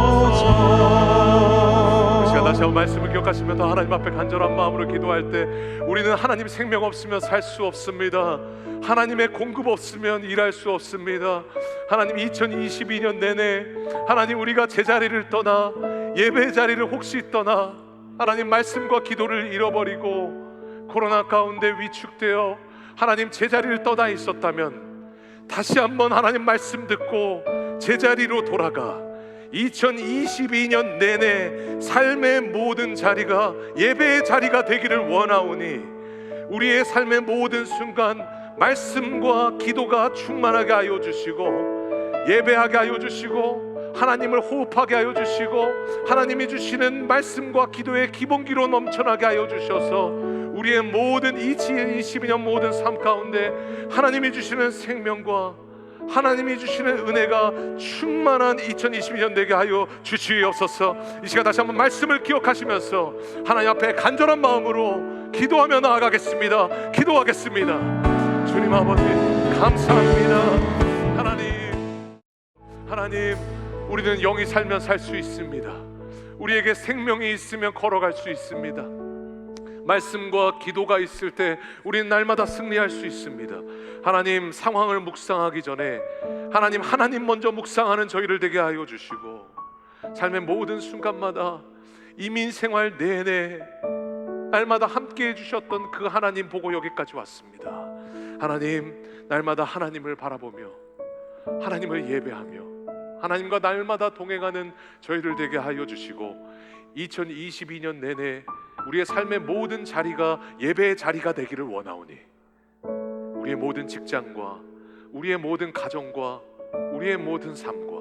S2: 채워주소서.
S1: 시간 다시 한번 말씀을 기억하시면서 하나님 앞에 간절한 마음으로 기도할 때 우리는 하나님 생명 없으면 살 수 없습니다. 하나님의 공급 없으면 일할 수 없습니다. 하나님 2022년 내내 하나님 우리가 제자리를 떠나 예배 자리를 혹시 떠나 하나님 말씀과 기도를 잃어버리고 코로나 가운데 위축되어 하나님 제자리를 떠나 있었다면 다시 한번 하나님 말씀 듣고 제자리로 돌아가 2022년 내내 삶의 모든 자리가 예배의 자리가 되기를 원하오니 우리의 삶의 모든 순간 말씀과 기도가 충만하게 하여 주시고 예배하게 하여 주시고 하나님을 호흡하게 하여 주시고 하나님이 주시는 말씀과 기도의 기본기로 넘쳐나게 하여 주셔서 우리의 모든 2022년 모든 삶 가운데 하나님이 주시는 생명과 하나님이 주시는 은혜가 충만한 2022년 되게 하여 주시옵소서. 이 시간 다시 한번 말씀을 기억하시면서 하나님 앞에 간절한 마음으로 기도하며 나아가겠습니다. 기도하겠습니다. 주님 아버지 감사합니다. 하나님 우리는 영이 살면 살 수 있습니다. 우리에게 생명이 있으면 걸어갈 수 있습니다. 말씀과 기도가 있을 때 우리는 날마다 승리할 수 있습니다. 하나님, 상황을 묵상하기 전에 하나님 먼저 묵상하는 저희를 되게 하여 주시고, 삶의 모든 순간마다 이민 생활 내내 날마다 함께 해주셨던 그 하나님 보고 여기까지 왔습니다. 하나님, 날마다 하나님을 바라보며 하나님을 예배하며 하나님과 날마다 동행하는 저희를 되게 하여 주시고, 2022년 내내 우리의 삶의 모든 자리가 예배의 자리가 되기를 원하오니, 우리의 모든 직장과 우리의 모든 가정과 우리의 모든 삶과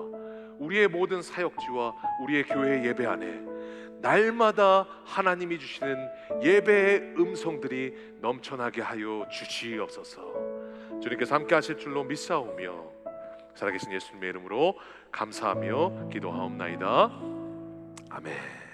S1: 우리의 모든 사역지와 우리의 교회 예배 안에 날마다 하나님이 주시는 예배의 음성들이 넘쳐나게 하여 주시옵소서. 주님께서 함께 하실 줄로 믿사오며 살아계신 예수님의 이름으로 감사하며 기도하옵나이다. 아멘.